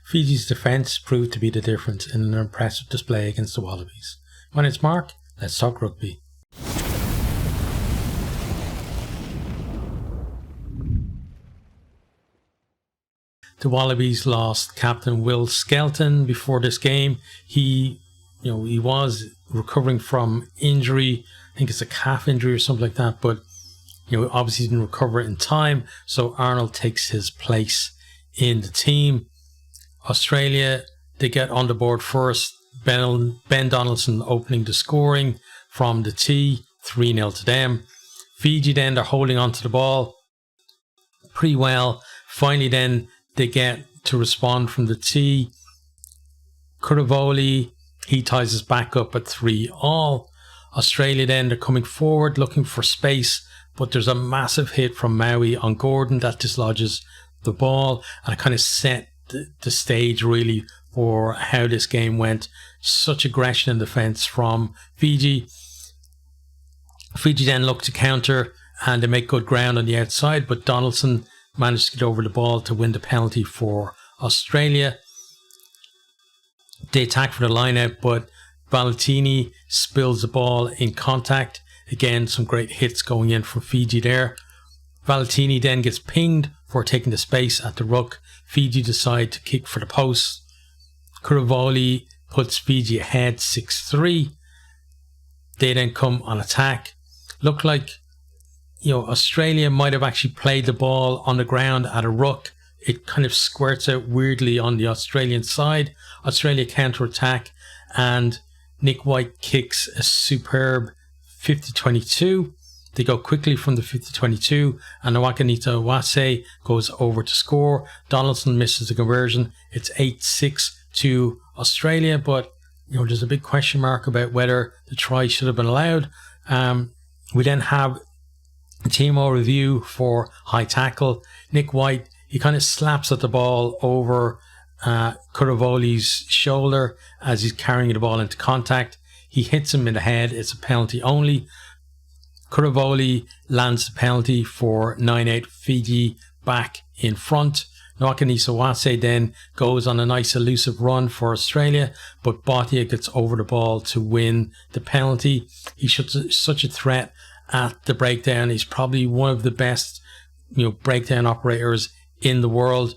Fiji's defence proved to be the difference in an impressive display against the Wallabies. My name's Mark, let's talk rugby. The Wallabies lost captain Will Skelton before this game. He was recovering from injury. I think it's a calf injury or something like that, but obviously didn't recover in time. So Arnold takes his place in the team. Australia, they get on the board first. Ben Donaldson opening the scoring from the tee, 3-0 to them. Fiji then, they're holding on to the ball pretty well. Finally then, they get to respond from the tee. Kuravoli, he ties us back up at 3-all. Australia then, they're coming forward looking for space, but there's a massive hit from Maui on Gordon that dislodges the ball, and it kind of set the stage really for how this game went. Such aggression in defence from Fiji. Fiji then look to counter and they make good ground on the outside, but Donaldson managed to get over the ball to win the penalty for Australia. They attack for the line out, but Valentini spills the ball in contact. Again, some great hits going in from Fiji there. Valentini then gets pinged for taking the space at the ruck. Fiji decide to kick for the post. Kuravoli puts Fiji ahead 6-3. They then come on attack. Look like Australia might have actually played the ball on the ground at a ruck. It kind of squirts out weirdly on the Australian side. Australia counter-attack and Nick White kicks a superb 50-22. They go quickly from the 50-22 and Nwakanita Wase goes over to score. Donaldson misses the conversion. It's 8-6 to Australia, but there's a big question mark about whether the try should have been allowed. We then have a TMO review for high tackle. Nick White, he kind of slaps at the ball over Kuravoli's shoulder as he's carrying the ball into contact. He hits him in the head. It's a penalty only. Kuravoli lands the penalty for 9-8 Fiji back in front. Nwakanisa Wase then goes on a nice elusive run for Australia, but Bhatia gets over the ball to win the penalty. He's such a threat at the breakdown. He's probably one of the best breakdown operators in the world.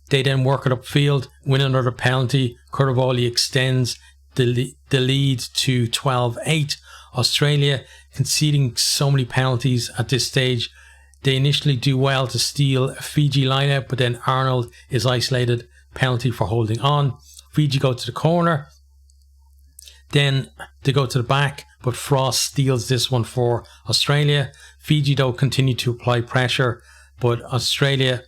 They then work it upfield, win another penalty. Kuravoli extends the lead to 12-8. Australia conceding so many penalties at this stage. They initially do well to steal a Fiji lineout, but then Arnold is isolated. Penalty for holding on. Fiji go to the corner. Then they go to the back, but Frost steals this one for Australia. Fiji though continue to apply pressure, but Australia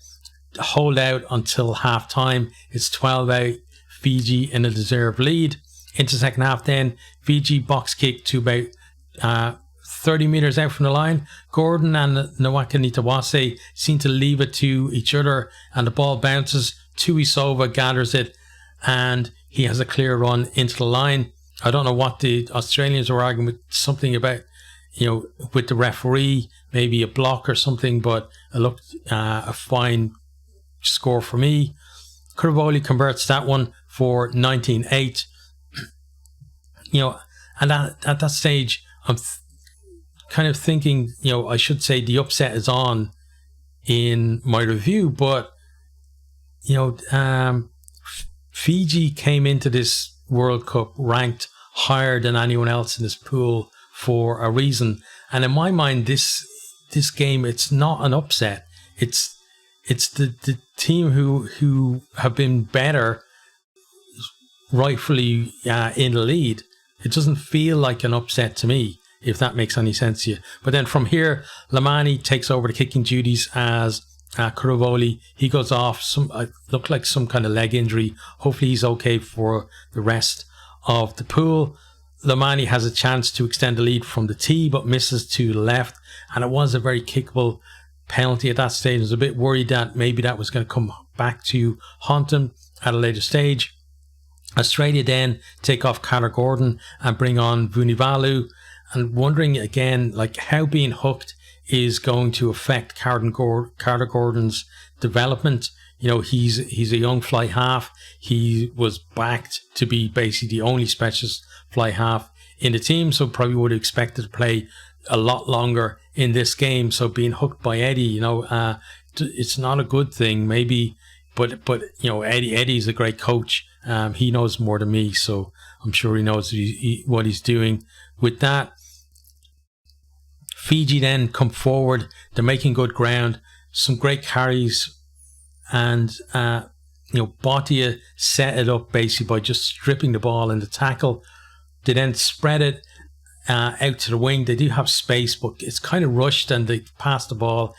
hold out until half time. It's 12-8. Fiji in a deserved lead. Into second half then, Fiji box kick to about 30 metres out from the line. Gordon and Nwakanita Wase seem to leave it to each other and the ball bounces. Tuisova gathers it and he has a clear run into the line. I don't know what the Australians were arguing with, something about, with the referee, maybe a block or something, but it looked a fine score for me. Kuravoli converts that one for 19-8. And at that stage, I'm kind of thinking, I should say the upset is on in my review, but, Fiji came into this World Cup ranked higher than anyone else in this pool for a reason. And in my mind, this game, it's not an upset. It's the team who have been better, rightfully in the lead. It doesn't feel like an upset to me, if that makes any sense to you. But then from here, Lamani takes over the kicking duties as Kuravoli. He goes off, looked like some kind of leg injury. Hopefully he's okay for the rest of the pool. Lamani has a chance to extend the lead from the tee, but misses to the left. And it was a very kickable penalty at that stage. I was a bit worried that maybe that was going to come back to haunt him at a later stage. Australia then take off Carter Gordon and bring on Vunivalu, and wondering again how being hooked is going to affect Carter Gordon's development. he's a young fly half. He was backed to be basically the only specialist fly half in the team, so probably would have expected to play a lot longer in this game. So being hooked by Eddie, it's not a good thing, maybe. But Eddie's a great coach. He knows more than me, so I'm sure he knows what he's doing with that. Fiji then come forward. They're making good ground. Some great carries. And, Bhatia set it up basically by just stripping the ball in the tackle. They then spread it out to the wing. They do have space, but it's kind of rushed, and they pass the ball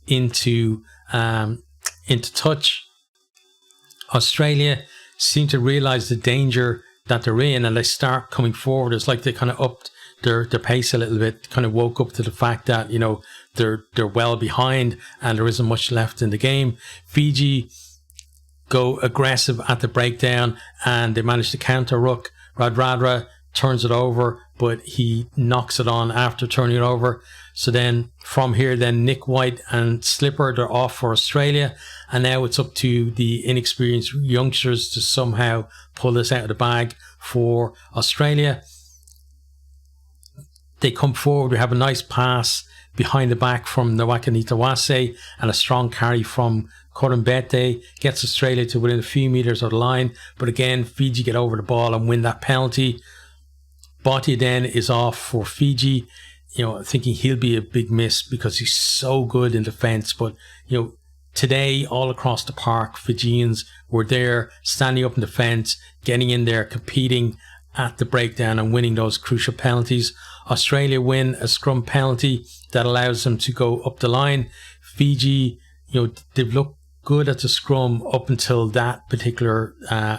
into touch. Australia seem to realise the danger that they're in, and they start coming forward. It's like they kind of upped their pace a little bit, kind of woke up to the fact that, they're well behind and there isn't much left in the game. Fiji go aggressive at the breakdown and they manage to counter ruck. Radradra turns it over, but he knocks it on after turning it over. So then from here, then Nick White and Slipper, they're off for Australia. And now it's up to the inexperienced youngsters to somehow pull this out of the bag for Australia. They come forward. We have a nice pass behind the back from Nawaqanitawase and a strong carry from Korumbete. Gets Australia to within a few metres of the line. But again, Fiji get over the ball and win that penalty. Bhatia then is off for Fiji. Thinking he'll be a big miss because he's so good in defence. But, today all across the park, Fijians were there, standing up in defence, getting in there, competing at the breakdown and winning those crucial penalties. Australia win a scrum penalty that allows them to go up the line. Fiji, they've looked good at the scrum up until that particular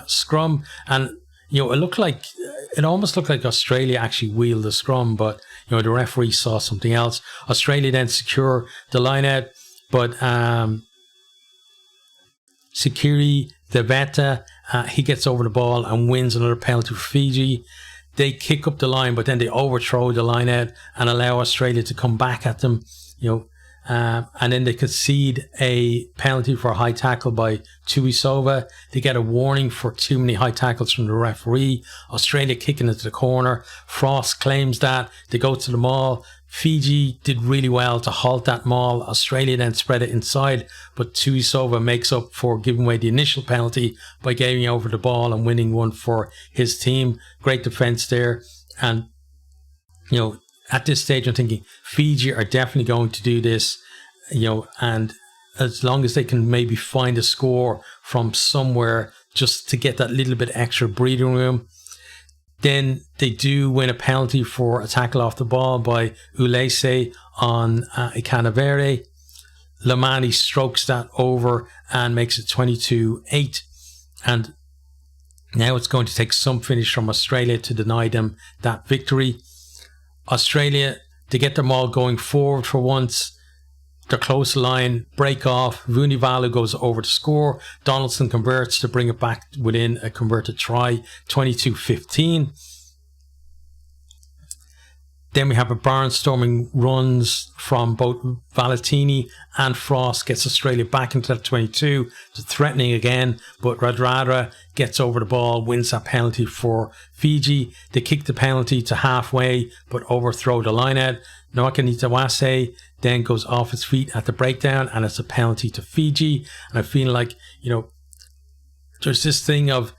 scrum. And, it almost looked like Australia actually wheeled the scrum, but, the referee saw something else. Australia then secure the line out, but Sikiri Deveta, he gets over the ball and wins another penalty for Fiji. They kick up the line, but then they overthrow the line out and allow Australia to come back at them, and then they concede a penalty for a high tackle by Tuisova. They get a warning for too many high tackles from the referee. Australia kicking into the corner. Frost claims that. They go to the maul. Fiji did really well to halt that maul. Australia then spread it inside, but Tuisova makes up for giving away the initial penalty by giving over the ball and winning one for his team. Great defence there. And, at this stage, I'm thinking Fiji are definitely going to do this, and as long as they can maybe find a score from somewhere just to get that little bit extra breathing room. Then they do win a penalty for a tackle off the ball by Ulese on Ikanavere. Lamani strokes that over and makes it 22-8. And now it's going to take some finish from Australia to deny them that victory. Australia, they get them all going forward for once. They're close to the line, break off. Vunivalu goes over to score. Donaldson converts to bring it back within a converted try, 22-15. Then we have a barnstorming runs from both Valentini and Frost, gets Australia back into that 22. They're threatening again, but Radradra gets over the ball, wins that penalty for Fiji. They kick the penalty to halfway, but overthrow the line out. Nawaqanitawase then goes off his feet at the breakdown, and it's a penalty to Fiji. And I feel like, there's this thing of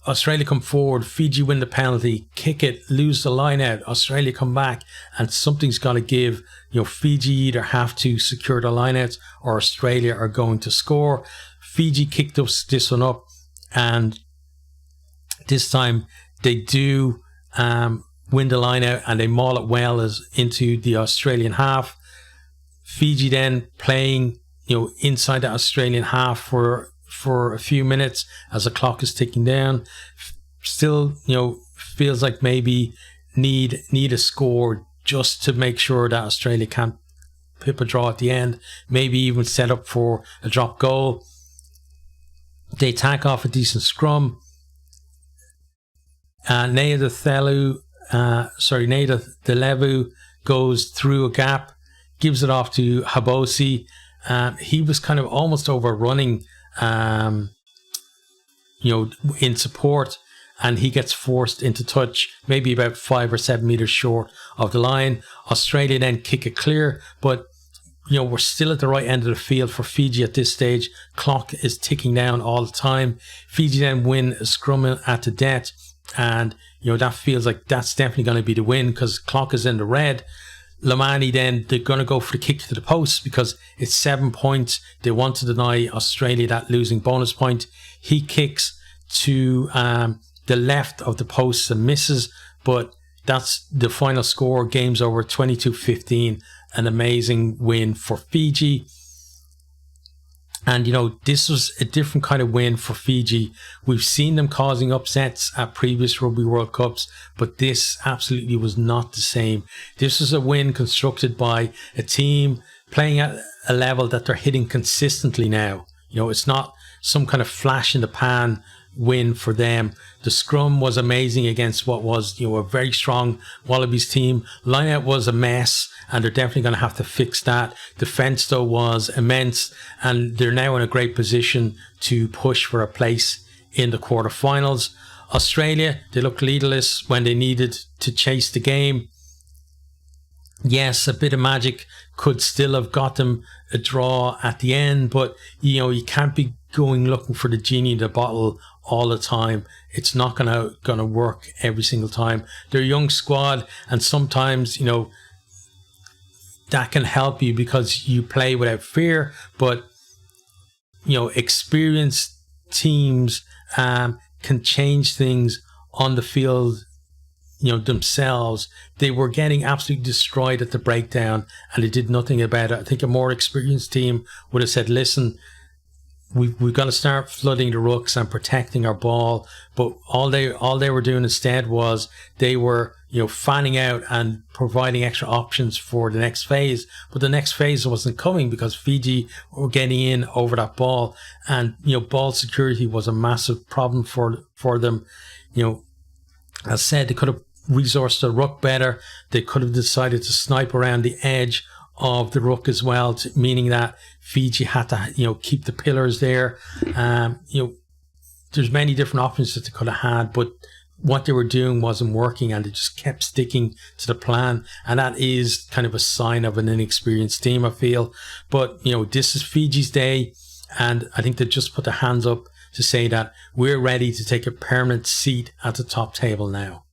Australia come forward, Fiji win the penalty, kick it, lose the line out, Australia come back, and something's got to give. Fiji either have to secure the line outs or Australia are going to score. Fiji kicked this one up, and this time they do win the line out and they maul it well as into the Australian half. Fiji then playing, inside the Australian half for a few minutes as the clock is ticking down. Still, feels like maybe need a score just to make sure that Australia can't pip a draw at the end. Maybe even set up for a drop goal. They attack off a decent scrum. Neda Delevu goes through a gap, gives it off to Habosi. He was kind of almost overrunning in support, and he gets forced into touch, maybe about 5 or 7 meters short of the line. Australia then kick it clear, but we're still at the right end of the field for Fiji at this stage. Clock is ticking down all the time. Fiji then win a scrum at the death, and that feels like that's definitely going to be the win because clock is in the red. Lamani then, they're going to go for the kick to the post because it's 7 points. They want to deny Australia that losing bonus point. He kicks to the left of the post and misses, but that's the final score. Game's over, 22-15. An amazing win for Fiji. And, this was a different kind of win for Fiji. We've seen them causing upsets at previous Rugby World Cups, but this absolutely was not the same. This was a win constructed by a team playing at a level that they're hitting consistently now. It's not some kind of flash in the pan win for them. The scrum was amazing against what was, a very strong Wallabies team. Lineout was a mess, and they're definitely going to have to fix that. Defence, though, was immense, and they're now in a great position to push for a place in the quarterfinals. Australia, they looked leaderless when they needed to chase the game. Yes, a bit of magic could still have got them a draw at the end, but you can't be going looking for the genie in the bottle all the time. It's not gonna work every single time. They're a young squad, and sometimes that can help you because you play without fear. But experienced teams can change things on the field themselves. They were getting absolutely destroyed at the breakdown, and they did nothing about it. I think a more experienced team would have said, listen, we've got to start flooding the rucks and protecting our ball. But all they were doing instead was they were fanning out and providing extra options for the next phase. But the next phase wasn't coming because Fiji were getting in over that ball, and ball security was a massive problem for them. As said, they could have resourced the ruck better. They could have decided to snipe around the edge of the ruck as well, meaning that Fiji had to keep the pillars there. There's many different options that they could have had, but what they were doing wasn't working, and they just kept sticking to the plan, and that is kind of a sign of an inexperienced team, I feel. But this is Fiji's day, and I think they just put their hands up to say that we're ready to take a permanent seat at the top table now.